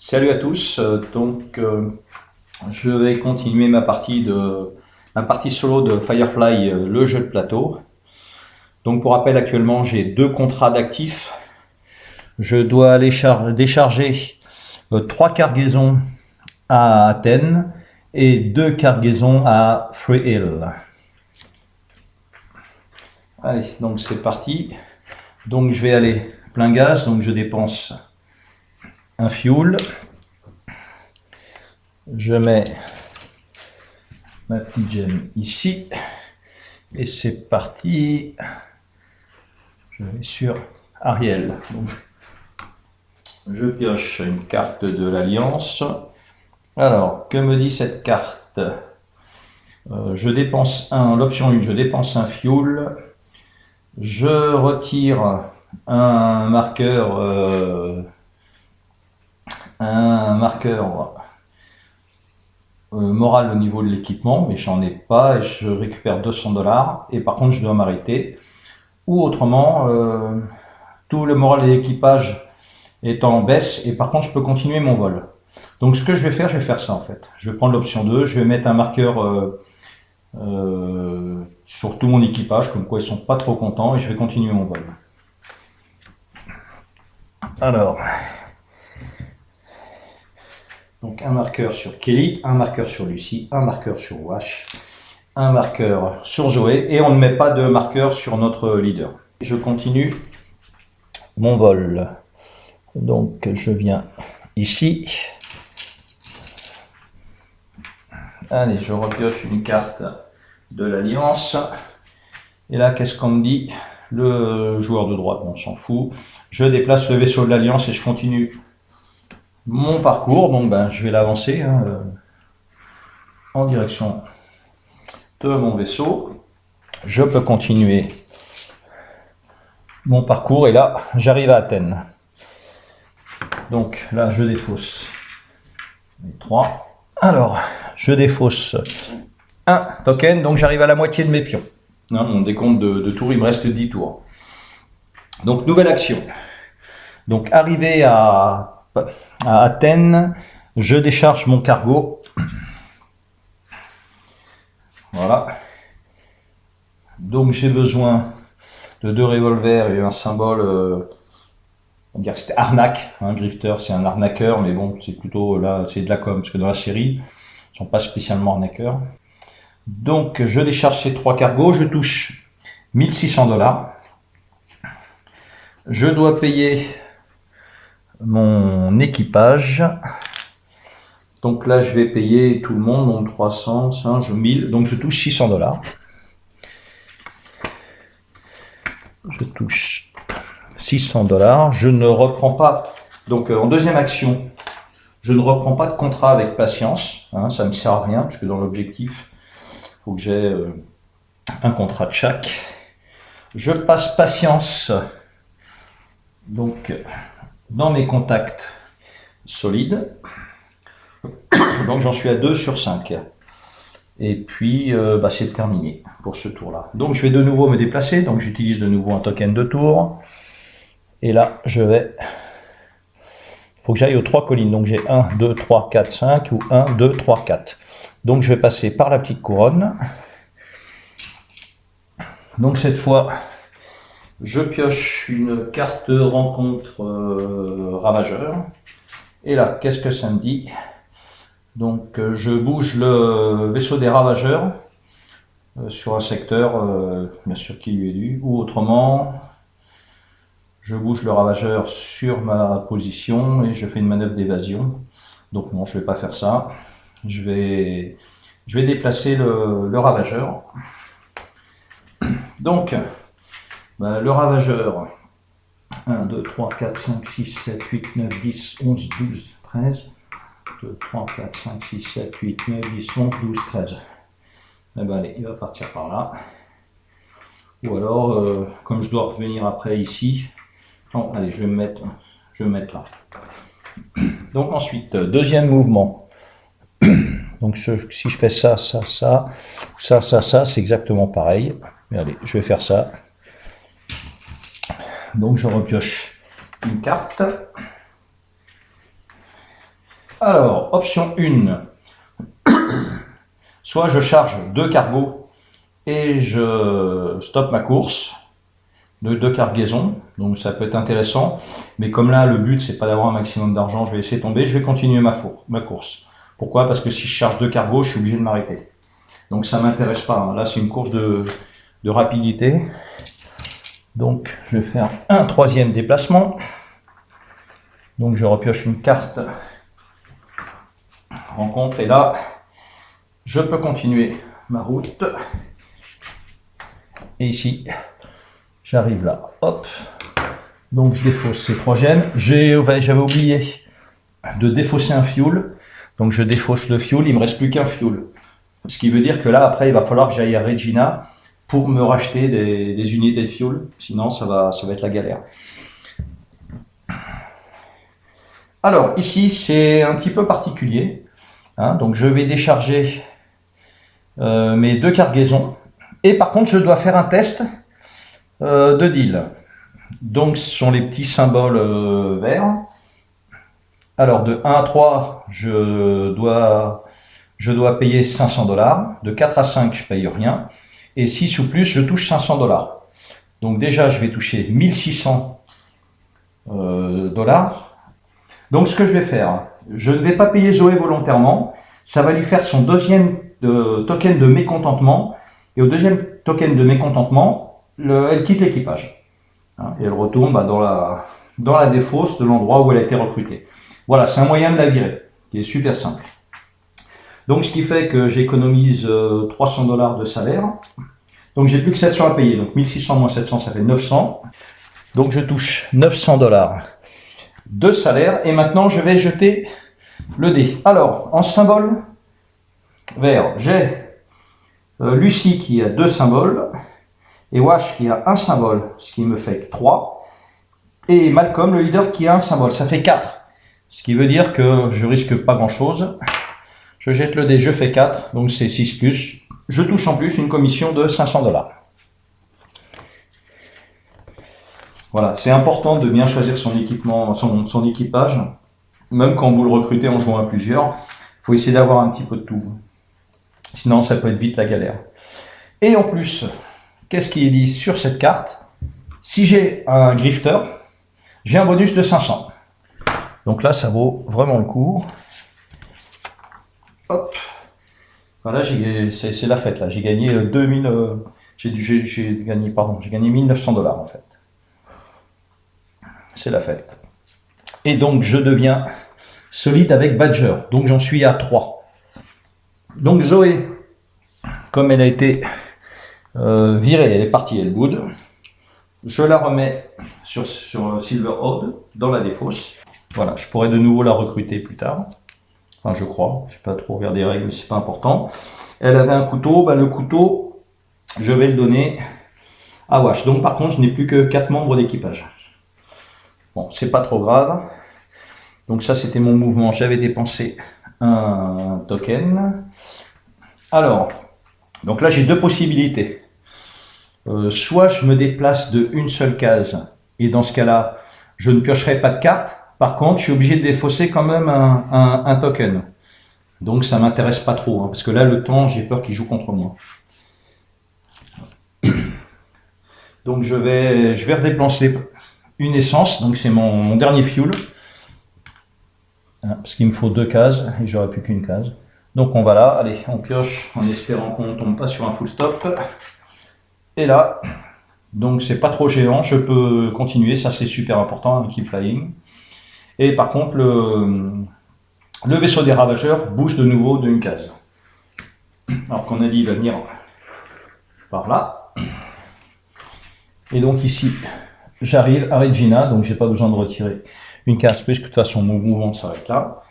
Salut à tous, je vais continuer ma partie solo de Firefly, le jeu de plateau. Donc pour rappel, actuellement j'ai deux contrats d'actifs. Je dois aller décharger 3 cargaisons à Athènes et 2 cargaisons à Free Hill. Allez, donc c'est parti. Donc je vais aller plein gaz, donc je dépense un fuel. Je mets ma petite gemme ici et c'est parti. Je vais sur Ariel. Donc, je pioche une carte de l'Alliance. Alors, que me dit cette carte? Je dépense l'option 1, je dépense un fuel. Je retire un marqueur, moral au niveau de l'équipement, mais j'en ai pas et je récupère 200 $. Et par contre, je dois m'arrêter. Ou autrement, tout le moral de l'équipage est en baisse et par contre, je peux continuer mon vol. Donc, ce que je vais faire ça en fait. Je vais prendre l'option 2, je vais mettre un marqueur sur tout mon équipage, comme quoi ils sont pas trop contents, et je vais continuer mon vol. Alors, donc un marqueur sur Kelly, un marqueur sur Lucy, un marqueur sur Wash, un marqueur sur Joey, et on ne met pas de marqueur sur notre leader. Je continue mon vol. Donc je viens ici. Allez, je repioche une carte de l'Alliance. Et là, qu'est-ce qu'on me dit? Le joueur de droite, on s'en fout. Je déplace le vaisseau de l'Alliance et je continue mon parcours. Donc je vais l'avancer en direction de mon vaisseau. Je peux continuer mon parcours et là, j'arrive à Athènes. Donc là, je défausse les 3. Alors, je défausse un token, donc j'arrive à la moitié de mes pions. Mon décompte de tours, il me reste 10 tours. Donc, nouvelle action. Donc, arrivé à Athènes, je décharge mon cargo. Voilà. Donc, j'ai besoin de 2 revolvers et un symbole, on dirait que c'était arnaque. Grifter, c'est un arnaqueur, mais bon, c'est plutôt là, c'est de la com, parce que dans la série, ils ne sont pas spécialement arnaqueurs. Donc, je décharge ces 3 cargos, je touche 1600 $. Je dois payer mon équipage. Donc là, je vais payer tout le monde, donc 300, 5, 1000, donc je touche 600 $. Je touche 600 $. Je ne reprends pas, donc en deuxième action, je ne reprends pas de contrat avec patience. Ça ne me sert à rien, puisque dans l'objectif, il faut que j'ai un contrat de chaque. Je passe patience, donc dans mes contacts solides. Donc j'en suis à 2 sur 5. Et puis c'est terminé pour ce tour là. Donc je vais de nouveau me déplacer, donc j'utilise de nouveau un token de tour. Et là je vais, il faut que j'aille aux 3 collines, donc j'ai 1, 2, 3, 4, 5 ou 1, 2, 3, 4. Donc je vais passer par la petite couronne. Donc cette fois je pioche une carte rencontre ravageur. Et là qu'est-ce que ça me dit? Donc je bouge le vaisseau des ravageurs sur un secteur, bien sûr qui lui est dû, ou autrement, je bouge le ravageur sur ma position et je fais une manœuvre d'évasion. Donc non, je ne vais pas faire ça. Je vais déplacer le ravageur. Donc, le ravageur, 1, 2, 3, 4, 5, 6, 7, 8, 9, 10, 11, 12, 13... 2, 3, 4, 5, 6, 7, 8, 9, 10, 11, 12, 13. Eh ben allez, il va partir par là. Ou alors, comme je dois revenir après ici, non, allez, je vais me mettre là. Donc ensuite, deuxième mouvement. Donc si je fais ça, ça, ça, ça, ça, ça, c'est exactement pareil. Mais allez, je vais faire ça. Donc je repioche une carte. Alors, option 1, soit je charge 2 cargos et je stoppe ma course de 2 cargaisons, donc ça peut être intéressant, mais comme là le but c'est pas d'avoir un maximum d'argent, je vais laisser tomber, je vais continuer ma course. Pourquoi? Parce que si je charge 2 cargos, je suis obligé de m'arrêter. Donc ça m'intéresse pas, hein. Là c'est une course de rapidité. Donc je vais faire un 3e déplacement. Donc je repioche une carte rencontre et là je peux continuer ma route. Et ici j'arrive là, hop. Donc je défausse ces 3 gemmes. J'avais oublié de défausser un fuel. Donc je défausse le fuel, il me reste plus qu'un fuel. Ce qui veut dire que là après il va falloir que j'aille à Regina pour me racheter des unités de fuel. Sinon ça va être la galère. Alors ici c'est un petit peu particulier, hein, donc je vais décharger mes 2 cargaisons et par contre je dois faire un test de deal. Donc ce sont les petits symboles verts. Alors de 1 à 3 je dois payer 500 $, de 4 à 5 je paye rien et 6 ou plus je touche 500 $. Donc déjà je vais toucher 1600 $. Donc ce que je vais faire, je ne vais pas payer Zoé volontairement, ça va lui faire son 2e token de mécontentement, et au 2e token de mécontentement, elle quitte l'équipage. Hein, et elle retourne dans la défausse de l'endroit où elle a été recrutée. Voilà, c'est un moyen de la virer, qui est super simple. Donc ce qui fait que j'économise 300 $ de salaire, donc j'ai plus que 700 à payer, donc 1600 moins 700 ça fait 900, donc je touche 900 $ de salaire, et maintenant je vais jeter le dé. Alors, en symbole vert, j'ai Lucie qui a 2 symboles, et Wash qui a 1 symbole, ce qui me fait 3, et Malcolm, le leader, qui a 1 symbole, ça fait 4, ce qui veut dire que je risque pas grand chose. Je jette le dé, je fais 4, donc c'est 6 plus, je touche en plus une commission de 500 $. Voilà, c'est important de bien choisir son équipement, son équipage, même quand vous le recrutez en jouant à plusieurs, il faut essayer d'avoir un petit peu de tout. Sinon, ça peut être vite la galère. Et en plus, qu'est-ce qui est dit sur cette carte? Si j'ai un grifter, j'ai un bonus de 500. Donc là, ça vaut vraiment le coup. Hop. Voilà, c'est la fête là. J'ai gagné 2000. J'ai gagné 1900 $ en fait. C'est la fête. Et donc je deviens solide avec Badger. Donc j'en suis à 3. Donc Zoé, comme elle a été virée, elle est partie, elle boude. Je la remets sur Silverhold dans la défausse. Voilà, je pourrais de nouveau la recruter plus tard. Enfin, je crois. Je n'ai pas trop regardé les règles, mais c'est pas important. Elle avait un couteau. Le couteau, je vais le donner à Wash. Donc par contre, je n'ai plus que 4 membres d'équipage. Bon, c'est pas trop grave. Donc ça, c'était mon mouvement. J'avais dépensé un token. Alors, donc là, j'ai 2 possibilités. Soit je me déplace de une seule case, et dans ce cas-là, je ne piocherai pas de carte. Par contre, je suis obligé de défausser quand même un token. Donc ça m'intéresse pas trop, hein, parce que là, le temps, j'ai peur qu'il joue contre moi. Donc je vais redépenser une essence, donc c'est mon dernier fuel, parce qu'il me faut 2 cases et j'aurai plus qu'une case. Donc on va là, allez, on pioche en espérant qu'on ne tombe pas sur un full stop. Et là, donc c'est pas trop géant, je peux continuer, ça c'est super important, un keep flying. Et par contre, le vaisseau des ravageurs bouge de nouveau d'une case. Alors qu'on a dit il va venir par là. Et donc ici, j'arrive à Regina, donc j'ai pas besoin de retirer une case, puisque de toute façon mon mouvement s'arrête là.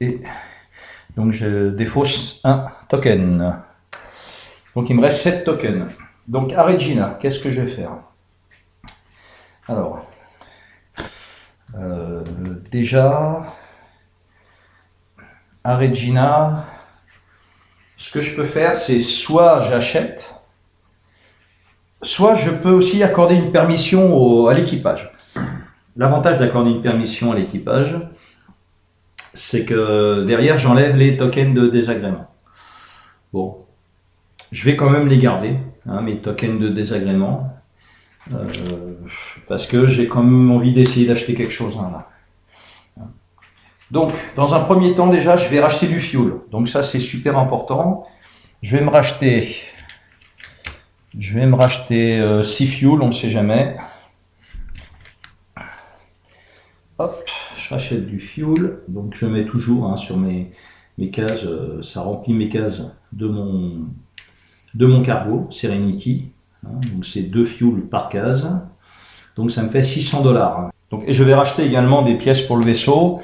Et donc je défausse un token. Donc il me reste 7 tokens. Donc à Regina, qu'est-ce que je vais faire? Alors, déjà, à Regina, ce que je peux faire, c'est soit j'achète, soit je peux aussi accorder une permission à l'équipage. L'avantage d'accorder une permission à l'équipage, c'est que derrière j'enlève les tokens de désagrément. Bon, je vais quand même les garder, hein, mes tokens de désagrément, parce que j'ai quand même envie d'essayer d'acheter quelque chose, hein, là. Donc, dans un premier temps, déjà, je vais racheter du fuel. Donc ça, c'est super important. Je vais me racheter 6 fuel, on ne sait jamais. Hop, je rachète du fuel. Donc je mets toujours, hein, sur mes cases, ça remplit mes cases de mon cargo, Serenity. Hein, donc c'est 2 fuel par case. Donc ça me fait 600 $. Donc, et je vais racheter également des pièces pour le vaisseau.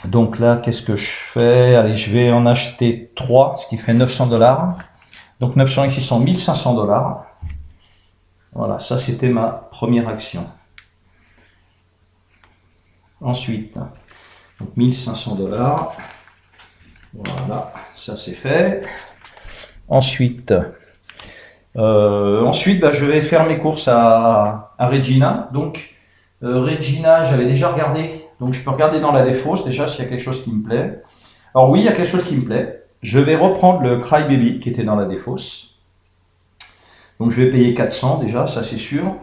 Donc là, qu'est-ce que je fais? Allez, je vais en acheter 3, ce qui fait 900 $. Donc 900 et 600, 1500 $. Voilà, ça c'était ma première action. Ensuite, donc 1500 $. Voilà, ça c'est fait. Ensuite, je vais faire mes courses à Regina. Donc Regina, j'avais déjà regardé. Donc je peux regarder dans la défausse déjà s'il y a quelque chose qui me plaît. Alors oui, il y a quelque chose qui me plaît. Je vais reprendre le Crybaby qui était dans la défausse. Donc je vais payer 400 déjà, ça c'est sûr.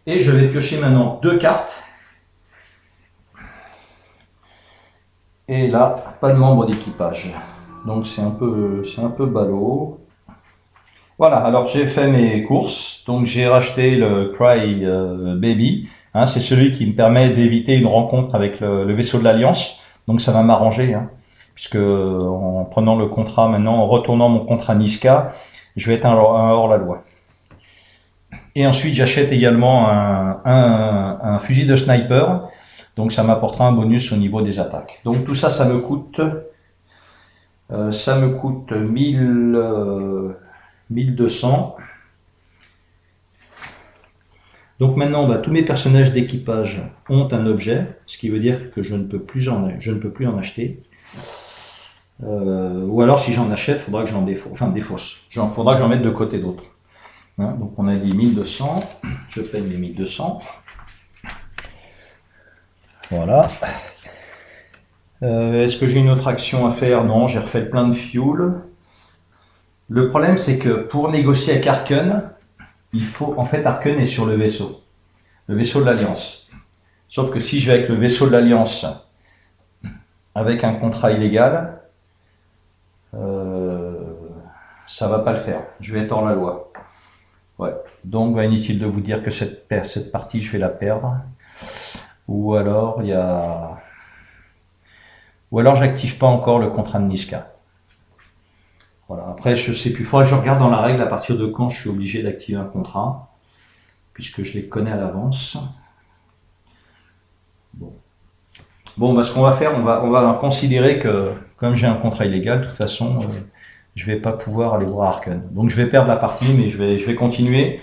Et je vais piocher maintenant 2 cartes. Et là, pas de membre d'équipage. Donc c'est un peu ballot. Voilà, alors j'ai fait mes courses. Donc j'ai racheté le Crybaby. Hein, c'est celui qui me permet d'éviter une rencontre avec le vaisseau de l'Alliance. Donc ça va m'arranger, hein, puisque en prenant le contrat maintenant, en retournant mon contrat Niska, je vais être un hors-la-loi. Et ensuite j'achète également un fusil de sniper. Donc ça m'apportera un bonus au niveau des attaques. Donc tout ça, ça me coûte 1200. Donc maintenant, tous mes personnages d'équipage ont un objet, ce qui veut dire que je ne peux plus en acheter. Ou alors si j'en achète, il faudra que j'en défausse. Il faudra que j'en mette de côté d'autres. Hein, donc on a dit 1200, je paye mes 1200. Voilà. Est-ce que j'ai une autre action à faire? Non, j'ai refait plein de fuel. Le problème, c'est que pour négocier avec Arken, il faut, en fait, Arken est sur le vaisseau de l'Alliance. Sauf que si je vais avec le vaisseau de l'Alliance avec un contrat illégal, ça va pas le faire. Je vais être hors la loi. Ouais. Donc, inutile de vous dire que cette partie, je vais la perdre. Ou alors, j'active pas encore le contrat de Niska. Voilà. Après, je sais plus. Il faudra que je regarde dans la règle à partir de quand je suis obligé d'activer un contrat, puisque je les connais à l'avance. Bon, ce qu'on va faire, on va considérer que comme j'ai un contrat illégal, de toute façon, je vais pas pouvoir aller voir Arken. Donc je vais perdre la partie, mais je vais continuer.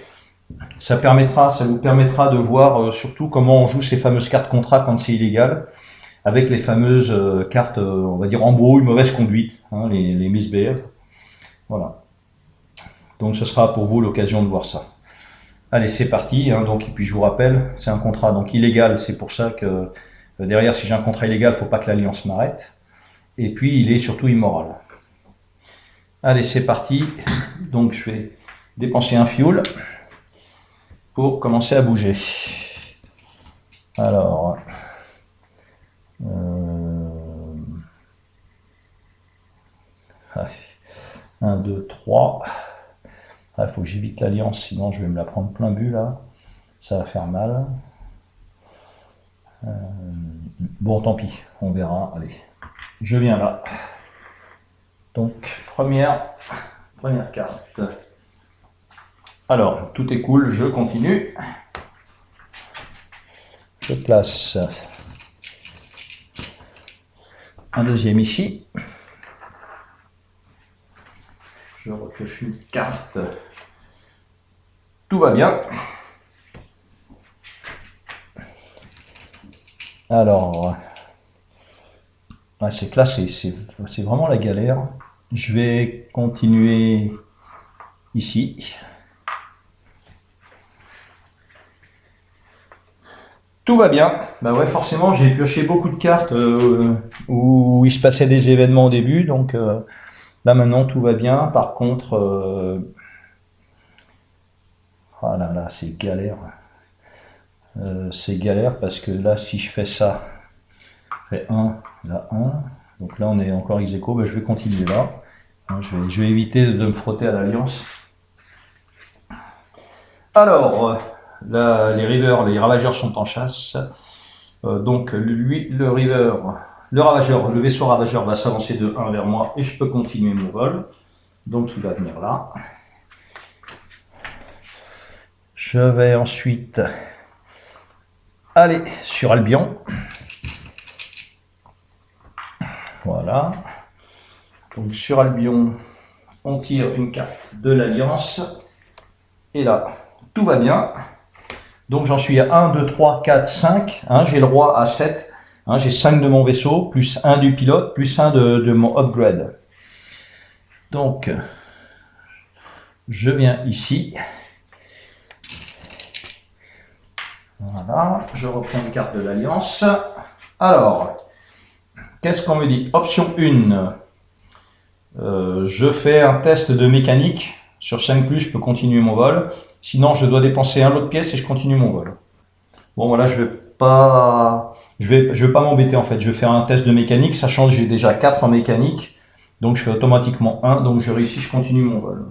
Ça vous permettra de voir surtout comment on joue ces fameuses cartes contrat quand c'est illégal, avec les fameuses cartes, on va dire embrouille, mauvaise conduite, hein, les misbehave. Voilà. Donc ce sera pour vous l'occasion de voir ça. Allez, c'est parti. Hein, donc, et puis je vous rappelle, c'est un contrat donc illégal. C'est pour ça que derrière, si j'ai un contrat illégal, il ne faut pas que l'Alliance m'arrête. Et puis, il est surtout immoral. Allez, c'est parti. Donc, je vais dépenser un fuel pour commencer à bouger. Alors, 1, 2, 3. Il faut que j'évite l'Alliance, sinon je vais me la prendre plein but là. Ça va faire mal. Bon, tant pis, on verra. Allez, je viens là. Donc, première carte. Alors, tout est cool, je continue. Je place un deuxième ici. Je repioche une carte. Tout va bien. Alors, c'est que là, c'est vraiment la galère. Je vais continuer ici. Tout va bien. Bah ouais, forcément, j'ai pioché beaucoup de cartes où il se passait des événements au début, donc là maintenant tout va bien. Par contre, ah là là, c'est galère. C'est galère parce que là, si je fais ça, je fais 1, là 1, donc là on est encore ex aequo, bah, je vais continuer là. Hein, je vais éviter de me frotter à l'alliance. Alors, là, les ravageurs sont en chasse. Donc lui, le vaisseau ravageur va s'avancer de 1 vers moi et je peux continuer mon vol. Donc il va venir là. Je vais ensuite aller sur Albion. Voilà. Donc sur Albion, on tire une carte de l'Alliance. Et là, tout va bien. Donc j'en suis à 1, 2, 3, 4, 5. Hein, j'ai le roi à 7. Hein, j'ai 5 de mon vaisseau, plus 1 du pilote, plus 1 de mon upgrade. Donc, je viens ici. Voilà, je reprends une carte de l'Alliance. Alors, qu'est-ce qu'on me dit? Option 1. Je fais un test de mécanique. Sur 5+, je peux continuer mon vol. Sinon, je dois dépenser un lot de pièces et je continue mon vol. Bon, voilà, je vais pas m'embêter en fait. Je vais faire un test de mécanique, sachant que j'ai déjà 4 en mécanique. Donc, je fais automatiquement 1. Donc, je réussis, je continue mon vol.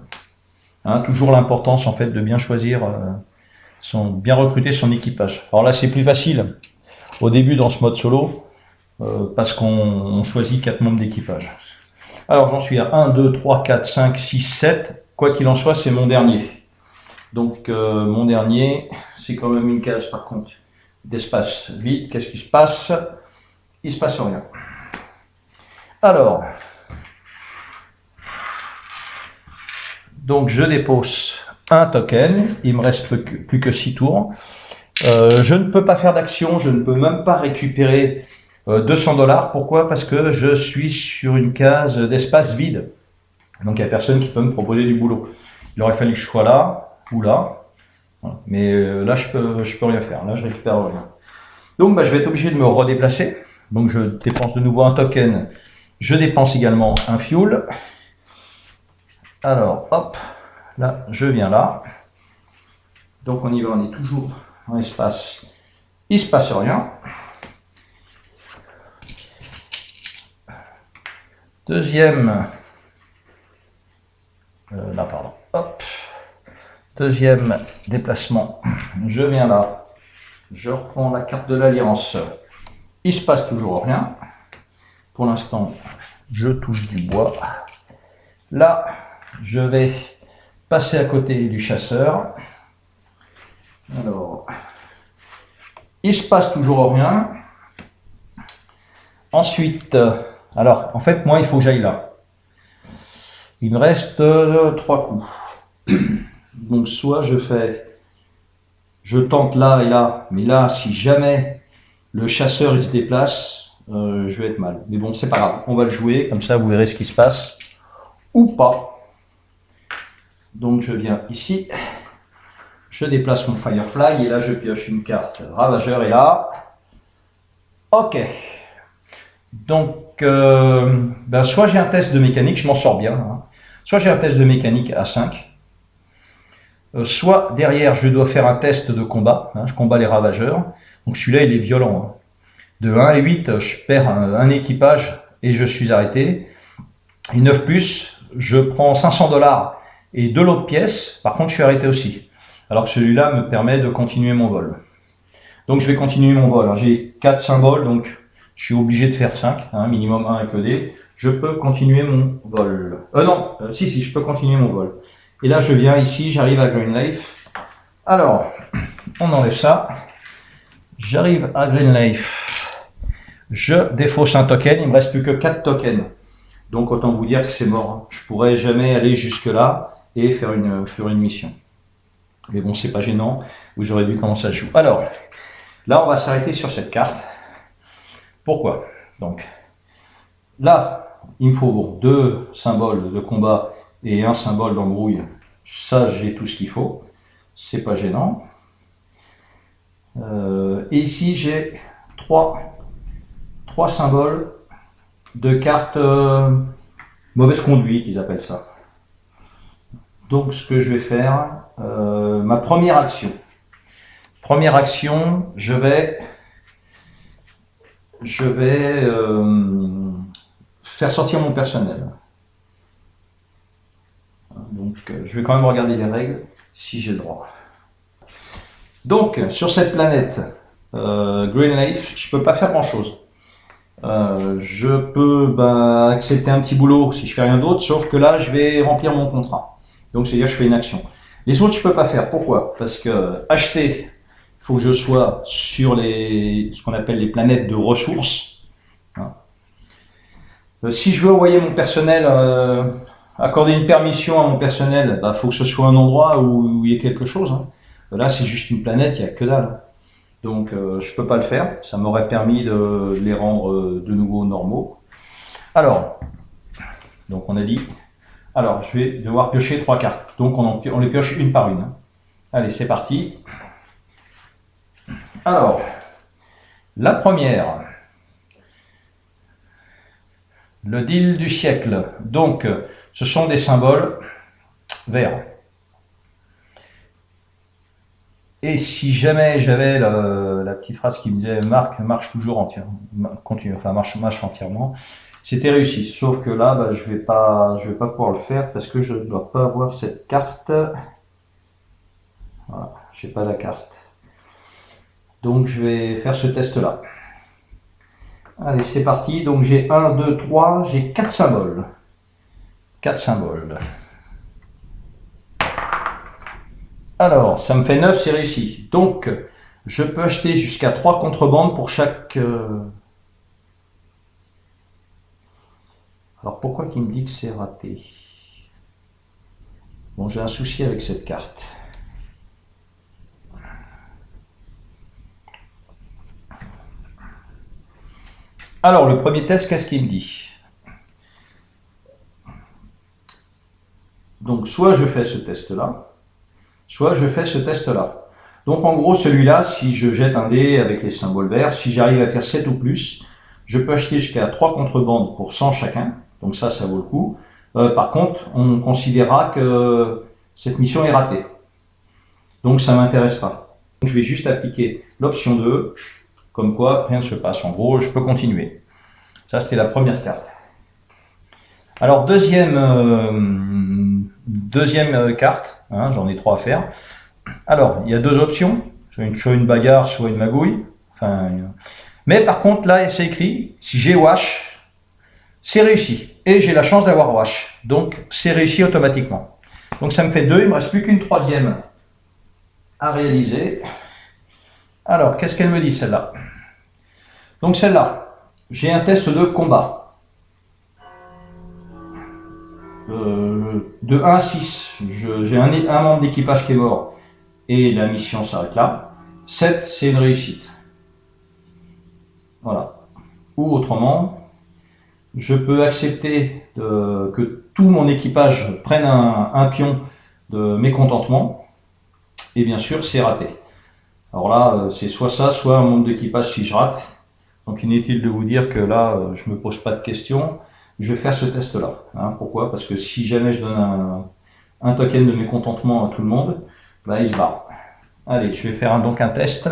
Hein, toujours l'importance en fait de bien choisir, bien recruter son équipage. Alors là, c'est plus facile au début dans ce mode solo parce qu'on choisit 4 membres d'équipage. Alors, j'en suis à 1, 2, 3, 4, 5, 6, 7. Quoi qu'il en soit, c'est mon dernier. Donc, mon dernier, c'est quand même une case, par contre, d'espace vide. Qu'est-ce qui se passe? Il se passe rien. Alors, donc je dépose un token. Il me reste plus que 6 tours. Je ne peux pas faire d'action. Je ne peux même pas récupérer 200 $. Pourquoi? Parce que je suis sur une case d'espace vide. Donc, il n'y a personne qui peut me proposer du boulot. Il aurait fallu que je sois là ou là. Voilà. Mais là, je peux rien faire. Là, je récupère rien. Donc, bah, je vais être obligé de me redéplacer. Donc, je dépense de nouveau un token. Je dépense également un fuel. Alors, hop. Là, je viens là. Donc, on y va. On est toujours en espace. Il ne se passe rien. Deuxième. Là, pardon. Hop. Deuxième déplacement. Je viens là. Je reprends la carte de l'Alliance. Il se passe toujours rien. Pour l'instant, je touche du bois. Là, je vais passer à côté du chasseur. Alors, il se passe toujours rien. Ensuite, alors, en fait, moi, il faut que j'aille là. Il me reste 3 coups. Donc, soit je tente là et là, mais là, si jamais le chasseur il se déplace, je vais être mal. Mais bon, c'est pas grave, on va le jouer, comme ça vous verrez ce qui se passe, ou pas. Donc, je viens ici, je déplace mon Firefly, et là, je pioche une carte Ravageur, et là, ok. Donc, soit j'ai un test de mécanique, je m'en sors bien, hein. Soit j'ai un test de mécanique à 5, soit derrière je dois faire un test de combat, hein, je combats les ravageurs, donc celui-là il est violent. Hein. De 1 et 8, je perds un équipage et je suis arrêté. Et 9+, je prends 500 $ et 2 lots de pièces, par contre je suis arrêté aussi. Alors que celui-là me permet de continuer mon vol. Donc je vais continuer mon vol. J'ai 4 symboles, donc je suis obligé de faire 5, hein, minimum 1 avec le dé. Je peux continuer mon vol. Si, je peux continuer mon vol. Et là, je viens ici, j'arrive à Greenleaf. Alors, on enlève ça. J'arrive à Greenleaf. Je défausse un token. Il me reste plus que 4 tokens. Donc, autant vous dire que c'est mort. Je pourrais jamais aller jusque-là et faire une mission. Mais bon, c'est pas gênant. Vous aurez vu comment ça se joue. Alors, là, on va s'arrêter sur cette carte. Pourquoi? Donc, là, il me faut 2 symboles de combat et un symbole d'embrouille. Ça, j'ai tout ce qu'il faut. C'est pas gênant. Et ici, j'ai trois symboles de cartes mauvaise conduite, ils appellent ça. Donc, ce que je vais faire, ma première action, je vais faire sortir mon personnel. Donc, je vais quand même regarder les règles si j'ai le droit. Donc, sur cette planète Green Leaf, je peux pas faire grand chose. Je peux accepter un petit boulot si je fais rien d'autre, sauf que là, je vais remplir mon contrat. Donc, c'est-à-dire que je fais une action. Les autres, je peux pas faire. Pourquoi? Parce que acheter, il faut que je sois sur ce qu'on appelle les planètes de ressources. Si je veux envoyer mon personnel, accorder une permission à mon personnel, il faut que ce soit un endroit où il y ait quelque chose. Là, c'est juste une planète, il n'y a que dalle. Donc, je peux pas le faire. Ça m'aurait permis de les rendre de nouveau normaux. Alors, donc on a dit. Alors, je vais devoir piocher 3 cartes. Donc, on les pioche une par une. Allez, c'est parti. Alors, la première. Le deal du siècle. Donc, ce sont des symboles verts. Et si jamais j'avais la petite phrase qui me disait marche toujours entièrement, continue, enfin marche entièrement, c'était réussi. Sauf que là, je vais pas pouvoir le faire parce que je ne dois pas avoir cette carte. Voilà, j'ai pas la carte. Donc je vais faire ce test-là. Allez, c'est parti. Donc j'ai 1, 2, 3, j'ai 4 symboles. 4 symboles. Alors, ça me fait 9, c'est réussi. Donc, je peux acheter jusqu'à 3 contrebandes pour chaque... Alors, pourquoi qu'il me dit que c'est raté? Bon, j'ai un souci avec cette carte. Alors, le premier test, qu'est-ce qu'il me dit? Donc, soit je fais ce test-là, soit je fais ce test-là. Donc, en gros, celui-là, si je jette un dé avec les symboles verts, si j'arrive à faire 7 ou plus, je peux acheter jusqu'à 3 contrebandes pour 100 chacun. Donc ça vaut le coup. Par contre, on considérera que cette mission est ratée. Donc ça ne m'intéresse pas. Donc, je vais juste appliquer l'option 2, comme quoi rien ne se passe. En gros, je peux continuer. Ça, c'était la première carte. Alors, deuxième carte, j'en ai 3 à faire. Alors, il y a 2 options, soit une bagarre, soit une magouille. Mais par contre, là, c'est écrit, si j'ai wash, c'est réussi. Et j'ai la chance d'avoir wash. Donc, c'est réussi automatiquement. Donc, ça me fait 2, il ne me reste plus qu'une troisième à réaliser. Alors, qu'est-ce qu'elle me dit, celle-là? Donc, celle-là, j'ai un test de combat. De 1 à 6, j'ai un membre d'équipage qui est mort et la mission s'arrête là. 7, c'est une réussite. Voilà. Ou autrement, je peux accepter que tout mon équipage prenne un pion de mécontentement et bien sûr, c'est raté. Alors là, c'est soit ça, soit un membre d'équipage si je rate. Donc inutile de vous dire que là, je ne me pose pas de questions. Je vais faire ce test-là. Pourquoi? Parce que si jamais je donne un token de mécontentement à tout le monde, il se barre. Allez, je vais faire donc un test.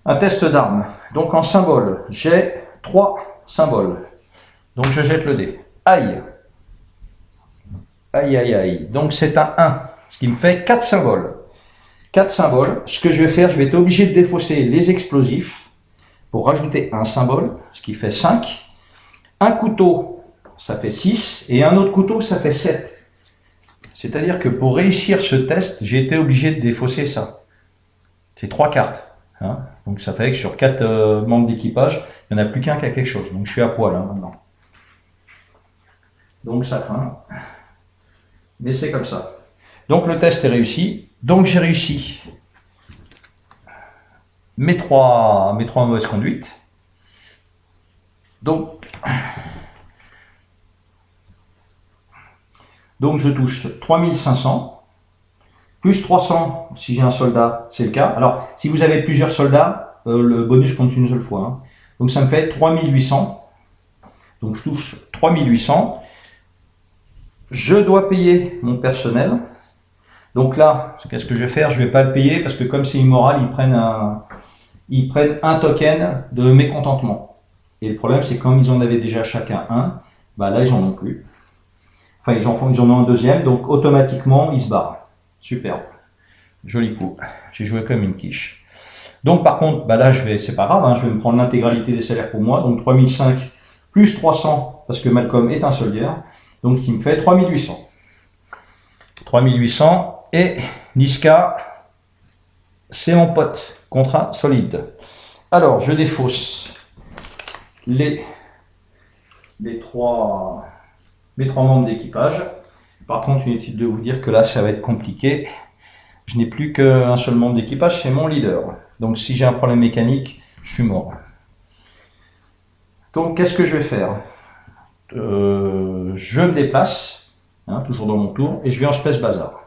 Un test d'armes. Donc en symbole, j'ai 3 symboles. Donc je jette le dé. Aïe. Aïe, aïe, aïe. Donc c'est un 1, ce qui me fait 4 symboles. 4 symboles. Ce que je vais faire, je vais être obligé de défausser les explosifs pour rajouter un symbole, ce qui fait 5. Un couteau, ça fait 6, et un autre couteau, ça fait 7. C'est-à-dire que pour réussir ce test, j'ai été obligé de défausser ça. C'est 3 cartes. Donc ça fait que sur 4 membres d'équipage, il n'y en a plus qu'un qui a quelque chose. Donc je suis à poil maintenant. Donc ça craint. Mais c'est comme ça. Donc le test est réussi. Donc j'ai réussi mes trois mauvaises conduites. Donc je touche 3500 plus 300 si j'ai un soldat, c'est le cas. Alors, si vous avez plusieurs soldats, le bonus compte une seule fois. Hein. Donc, ça me fait 3800. Donc, je touche 3800. Je dois payer mon personnel. Donc là, qu'est-ce que je vais faire? Je ne vais pas le payer parce que comme c'est immoral, ils prennent un token de mécontentement. Et le problème, c'est que comme ils en avaient déjà chacun un, bah là, ils n'en ont plus. Enfin, ils en ont un deuxième, donc automatiquement, ils se barrent. Super. Joli coup. J'ai joué comme une quiche. Donc par contre, bah là, c'est pas grave, hein, je vais me prendre l'intégralité des salaires pour moi. Donc 3005 plus 300, parce que Malcolm est un soldat. Donc, ce qui me fait 3800. 3800. Et Niska, c'est mon pote. Contrat solide. Alors, je défausse les trois membres d'équipage. Par contre, inutile de vous dire que là, ça va être compliqué. Je n'ai plus qu'un seul membre d'équipage, c'est mon leader. Donc, si j'ai un problème mécanique, je suis mort. Donc, qu'est-ce que je vais faire? Je me déplace, hein, toujours dans mon tour, et je vais en Space Bazar.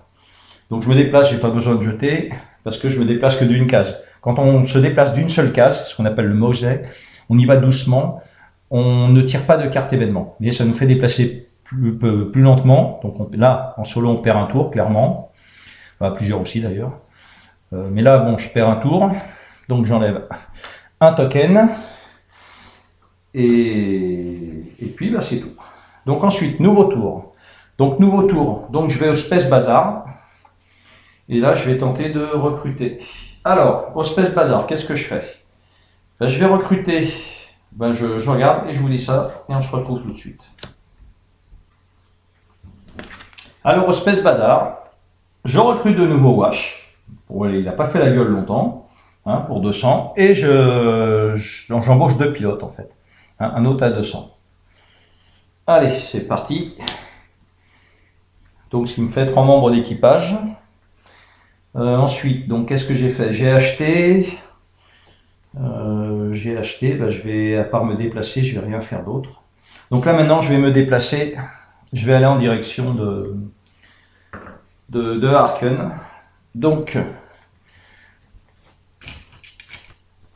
Donc je me déplace, j'ai pas besoin de jeter, parce que je me déplace que d'une case. Quand on se déplace d'une seule case, ce qu'on appelle le Mosey, on y va doucement, on ne tire pas de carte événement. Mais ça nous fait déplacer plus lentement. Donc là, en solo, on perd un tour, clairement. Enfin, plusieurs aussi d'ailleurs. Mais là, bon, je perds un tour. Donc j'enlève un token. Et puis, bah, c'est tout. Donc ensuite, nouveau tour. Donc nouveau tour. Donc je vais au Space Bazar. Et là, je vais tenter de recruter. Alors, au Space Bazar, qu'est-ce que je fais? Ben, je vais recruter. Ben, je regarde et je vous dis ça. Et on se retrouve tout de suite. Alors, au Space Bazar, je recrute de nouveau Wash. Bon, il n'a pas fait la gueule longtemps. Hein, pour 200. Et j'embauche deux pilotes, en fait. Un autre à 200. Allez, c'est parti. Donc, ce qui me fait 3 membres d'équipage. Ensuite, donc qu'est-ce que j'ai fait? J'ai acheté. Ben, je vais, à part me déplacer, je vais rien faire d'autre. Donc là, maintenant, je vais me déplacer. Je vais aller en direction de Harken. Donc,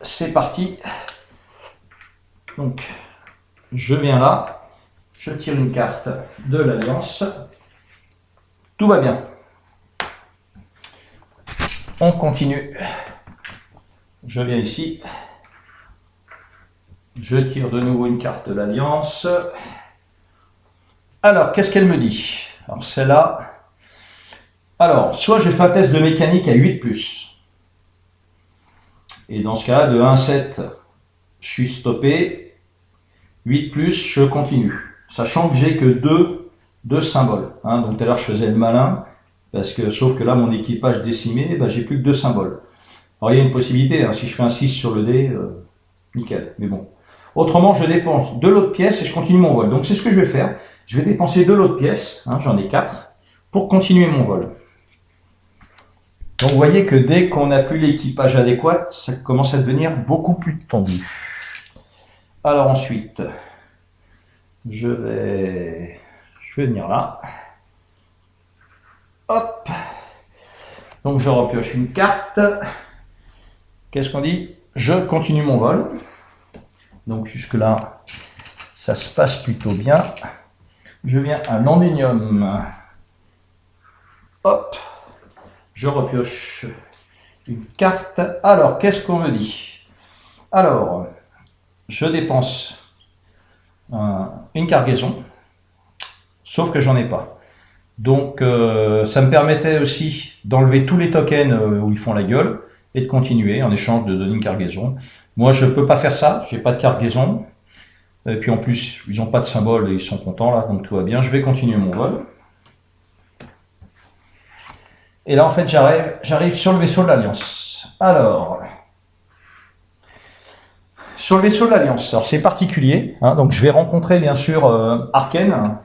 c'est parti. Donc, je viens là. Je tire une carte de l'Alliance. Tout va bien. On continue. Je viens ici. Je tire de nouveau une carte de l'Alliance. Alors, qu'est-ce qu'elle me dit? Alors, celle-là. Alors, soit je fais un test de mécanique à 8+. Et dans ce cas-là, de 1 à 7, je suis stoppé. 8+, je continue. Sachant que j'ai que deux symboles. Hein. Donc, tout à l'heure, je faisais le malin. Sauf que là, mon équipage décimé, ben, j'ai plus que 2 symboles. Alors, il y a une possibilité. Hein. Si je fais un 6 sur le dé, nickel. Mais bon. Autrement, je dépense de l'autre pièce et je continue mon vol. Donc, c'est ce que je vais faire. Je vais dépenser de l'autre pièce. Hein, j'en ai 4. Pour continuer mon vol. Donc, vous voyez que dès qu'on n'a plus l'équipage adéquat, ça commence à devenir beaucoup plus tendu. Alors ensuite, je vais venir là. Hop. Donc je repioche une carte. Qu'est-ce qu'on dit? Je continue mon vol. Donc jusque là, ça se passe plutôt bien. Je viens à Londinium. Hop. Je repioche une carte. Alors, qu'est-ce qu'on me dit? Alors, je dépense une cargaison, sauf que j'en ai pas. Donc, ça me permettait aussi d'enlever tous les tokens où ils font la gueule et de continuer en échange de donner une cargaison. Moi, je peux pas faire ça, j'ai pas de cargaison. Et puis en plus, ils n'ont pas de symbole et ils sont contents là, donc tout va bien. Je vais continuer mon vol. Et là, en fait, j'arrive sur le vaisseau de l'Alliance. Alors, sur le vaisseau de l'Alliance, alors c'est particulier. Hein, donc, je vais rencontrer bien sûr Harken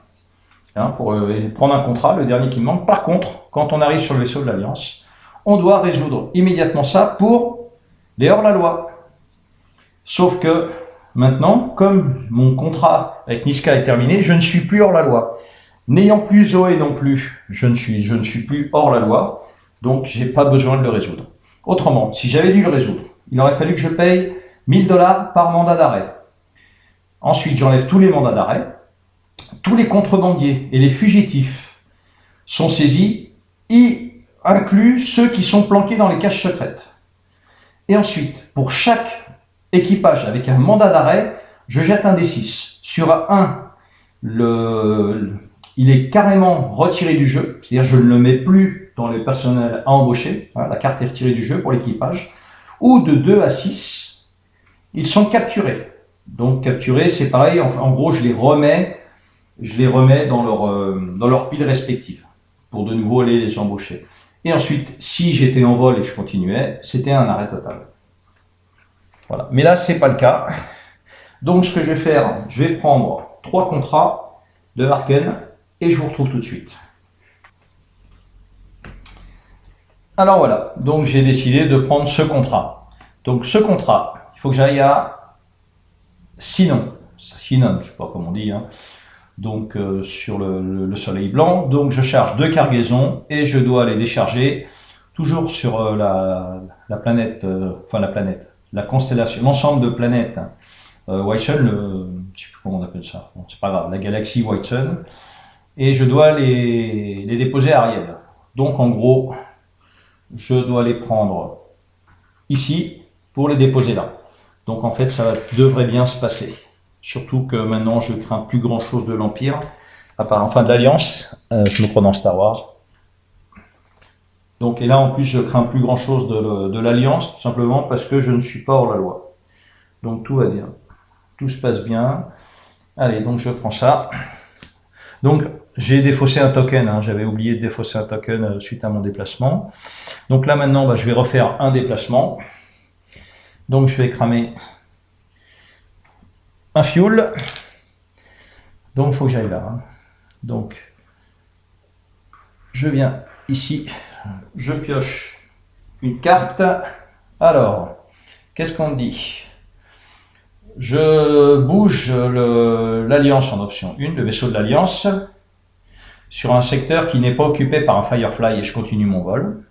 hein, pour prendre un contrat, le dernier qui me manque. Par contre, quand on arrive sur le vaisseau de l'Alliance, on doit résoudre immédiatement ça pour les hors-la-loi. Sauf que maintenant, comme mon contrat avec Niska est terminé, je ne suis plus hors-la-loi. N'ayant plus Zoé non plus, je ne suis plus hors la loi. Donc, je n'ai pas besoin de le résoudre. Autrement, si j'avais dû le résoudre, il aurait fallu que je paye 1000 $ par mandat d'arrêt. Ensuite, j'enlève tous les mandats d'arrêt. Tous les contrebandiers et les fugitifs sont saisis, y inclus ceux qui sont planqués dans les caches secrètes. Et ensuite, pour chaque équipage avec un mandat d'arrêt, je jette un D6. Sur un, il est carrément retiré du jeu, c'est-à-dire je ne le mets plus dans les personnels à embaucher, la carte est retirée du jeu pour l'équipage, ou de 2 à 6, ils sont capturés. Donc capturés, c'est pareil, en gros je les remets dans leur pile respective, pour de nouveau aller les embaucher. Et ensuite, si j'étais en vol et je continuais, c'était un arrêt total. Voilà. Mais là, ce n'est pas le cas. Donc ce que je vais faire, je vais prendre 3 contrats de Harken et je vous retrouve tout de suite. Alors voilà, donc j'ai décidé de prendre ce contrat. Donc ce contrat, il faut que j'aille à Sinon, je ne sais pas comment on dit, hein. Donc sur le soleil blanc. Donc je charge 2 cargaisons et je dois les décharger toujours sur la planète, la constellation, l'ensemble de planètes White Sun, je ne sais plus comment on appelle ça, bon, c'est pas grave, la galaxie White Sun, et je dois les déposer à Ariel. Donc en gros, je dois les prendre ici pour les déposer là. Donc en fait, ça devrait bien se passer. Surtout que maintenant, je crains plus grand chose de l'Empire, enfin de l'Alliance, je me crois dans Star Wars. Donc, et là en plus, je crains plus grand chose de l'Alliance, tout simplement parce que je ne suis pas hors la loi. Donc tout va bien. Tout se passe bien. Allez, donc je prends ça. Donc j'ai défaussé un token, hein. J'avais oublié de défausser un token suite à mon déplacement. Donc là maintenant, je vais refaire un déplacement. Donc je vais cramer un fuel. Donc il faut que j'aille là, hein. Donc je viens ici, je pioche une carte. Alors, qu'est-ce qu'on dit? Je bouge l'Alliance en option 1, le vaisseau de l'Alliance, sur un secteur qui n'est pas occupé par un Firefly et je continue mon vol.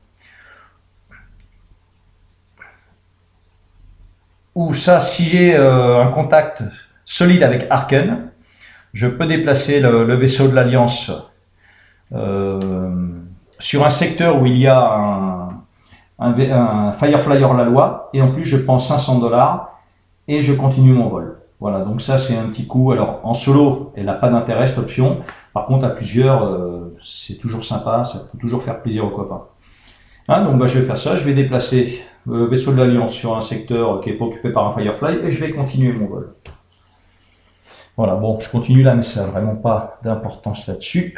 Ou ça, si j'ai un contact solide avec Harken, je peux déplacer le vaisseau de l'Alliance sur un secteur où il y a un Firefly hors la loi, et en plus je prends 500 $ et je continue mon vol. Voilà, donc ça c'est un petit coup. Alors en solo, elle n'a pas d'intérêt cette option. Par contre à plusieurs, c'est toujours sympa, ça peut toujours faire plaisir aux copains. Hein, donc je vais faire ça, je vais déplacer le vaisseau de l'Alliance sur un secteur qui n'est pas occupé par un Firefly et je vais continuer mon vol. Voilà, bon, je continue là, mais ça n'a vraiment pas d'importance là-dessus.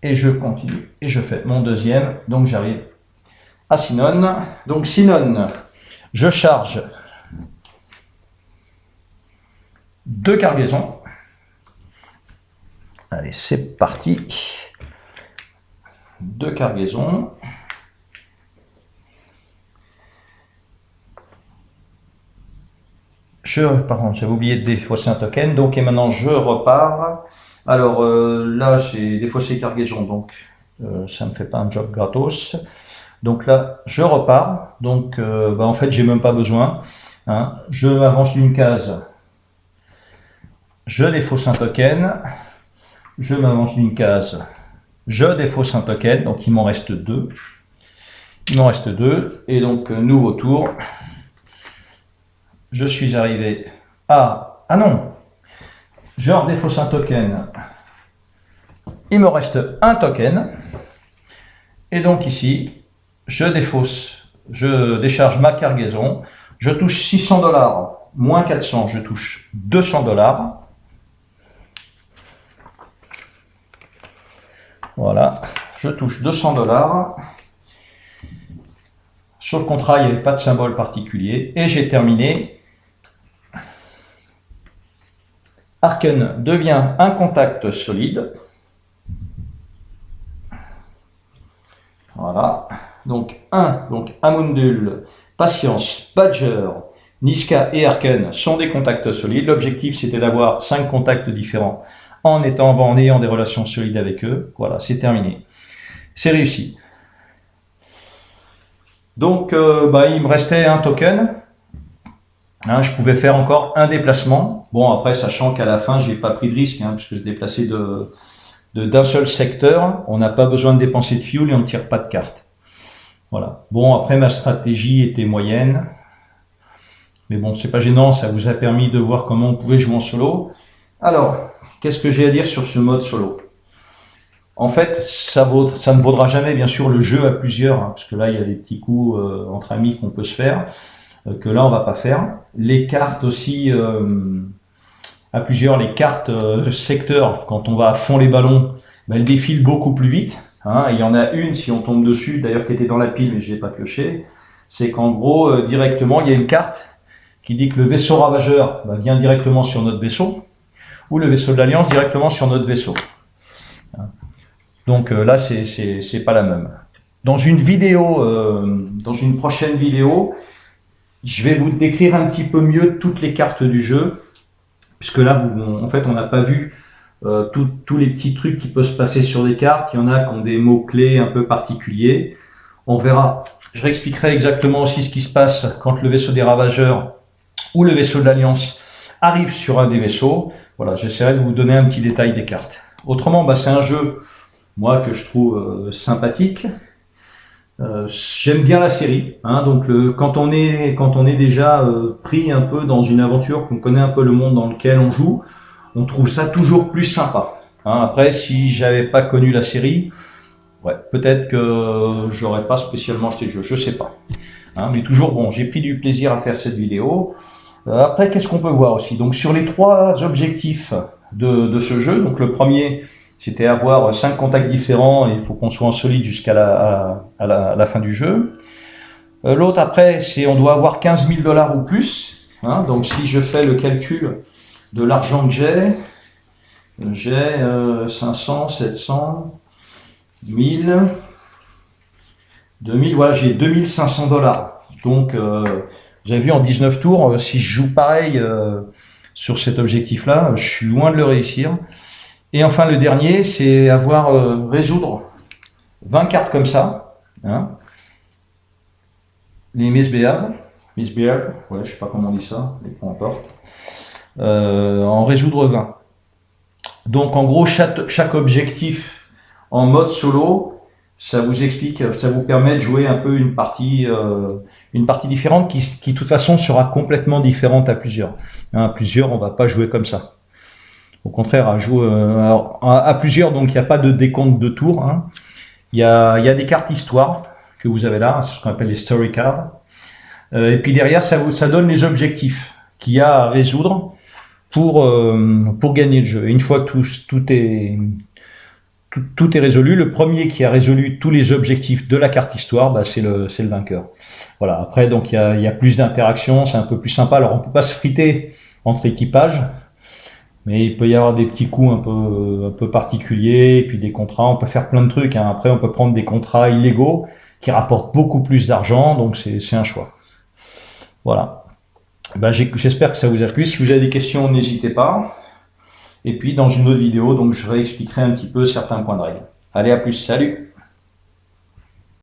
Et je continue, et je fais mon deuxième, donc j'arrive à Sinon. Donc Sinon, je charge 2 cargaisons. Allez, c'est parti. 2 cargaisons. Par contre, j'avais oublié de défausser un token, donc et maintenant je repars. Alors là, j'ai défaussé cargaison, donc ça ne me fait pas un job gratos. Donc là, je repars. Donc en fait, j'ai même pas besoin, hein. Je m'avance d'une case. Je défausse un token. Je m'avance d'une case. Je défausse un token. Donc il m'en reste 2. Il m'en reste 2. Et donc nouveau tour. Je suis arrivé à... Ah non, je redéfausse un token. Il me reste un token. Et donc ici, je défausse, je décharge ma cargaison. Je touche 600 $, moins 400, je touche 200 $. Voilà, je touche 200 $. Sur le contrat, il n'y avait pas de symbole particulier. Et j'ai terminé. Harken devient un contact solide. Voilà. Donc Amundul, Patience, Badger, Niska et Harken sont des contacts solides. L'objectif, c'était d'avoir 5 contacts différents en ayant des relations solides avec eux. Voilà, c'est terminé. C'est réussi. Donc il me restait un token. Hein, je pouvais faire encore un déplacement. Bon, après, sachant qu'à la fin, j'ai pas pris de risque, hein, puisque se déplacer d'un seul secteur, on n'a pas besoin de dépenser de fuel et on ne tire pas de carte. Voilà. Bon, après, ma stratégie était moyenne. Mais bon, c'est pas gênant, ça vous a permis de voir comment on pouvait jouer en solo. Alors, qu'est-ce que j'ai à dire sur ce mode solo? En fait, ça ne vaudra jamais, bien sûr, le jeu à plusieurs, hein, parce que là, il y a des petits coups entre amis qu'on peut se faire, que là, on va pas faire. Les cartes aussi, à plusieurs, les cartes secteurs, quand on va à fond les ballons, elles défilent beaucoup plus vite. Hein. Il y en a une, si on tombe dessus, d'ailleurs qui était dans la pile, mais je n'ai pas pioché, c'est qu'en gros, directement, il y a une carte qui dit que le vaisseau ravageur vient directement sur notre vaisseau, ou le vaisseau de l'Alliance directement sur notre vaisseau. Donc là, c'est pas la même. Dans une vidéo, dans une prochaine vidéo, je vais vous décrire un petit peu mieux toutes les cartes du jeu, puisque là, en fait, on n'a pas vu tous les petits trucs qui peuvent se passer sur des cartes. Il y en a qui ont des mots-clés un peu particuliers. On verra. Je réexpliquerai exactement aussi ce qui se passe quand le vaisseau des ravageurs ou le vaisseau de l'Alliance arrive sur un des vaisseaux. Voilà, j'essaierai de vous donner un petit détail des cartes. Autrement, c'est un jeu, moi, que je trouve sympathique. J'aime bien la série, hein, donc quand on est déjà pris un peu dans une aventure, qu'on connaît un peu le monde dans lequel on joue, on trouve ça toujours plus sympa. Hein. Après, si j'avais pas connu la série, ouais, peut-être que j'aurais pas spécialement acheté le jeu, je sais pas. Hein, mais toujours bon, j'ai pris du plaisir à faire cette vidéo. Après, qu'est-ce qu'on peut voir aussi? Donc sur les 3 objectifs de ce jeu, donc le premier, c'était avoir 5 contacts différents et il faut qu'on soit en solide jusqu'à la fin du jeu. L'autre après, c'est on doit avoir 15 000 $ ou plus. Hein, donc si je fais le calcul de l'argent que j'ai 500, 700, 1000, 2000, voilà, j'ai 2500 $. Donc vous avez vu en 19 tours, si je joue pareil sur cet objectif-là, je suis loin de le réussir. Et enfin, le dernier, c'est résoudre 20 cartes comme ça. Hein. Les misbehave, ouais, je sais pas comment on dit ça, mais peu importe. En résoudre 20. Donc, en gros, chaque objectif en mode solo, ça vous explique, ça vous permet de jouer un peu une partie différente qui de toute façon sera complètement différente à plusieurs. Hein, à plusieurs, on va pas jouer comme ça. Au contraire, à plusieurs, donc il n'y a pas de décompte de tours. Hein. Il y a des cartes histoire que vous avez là, c'est ce qu'on appelle les story cards. Et puis derrière, ça donne les objectifs qu'il y a à résoudre pour gagner le jeu. Et une fois que tout est résolu, le premier qui a résolu tous les objectifs de la carte histoire, c'est le vainqueur. Voilà. Après, donc il y a plus d'interactions, c'est un peu plus sympa. Alors on peut pas se friter entre équipages. Mais il peut y avoir des petits coups un peu particuliers, et puis des contrats, on peut faire plein de trucs. Hein. Après, on peut prendre des contrats illégaux qui rapportent beaucoup plus d'argent, donc c'est un choix. Voilà. J'espère que ça vous a plu. Si vous avez des questions, n'hésitez pas. Et puis, dans une autre vidéo, donc, je réexpliquerai un petit peu certains points de règle. Allez, à plus, salut!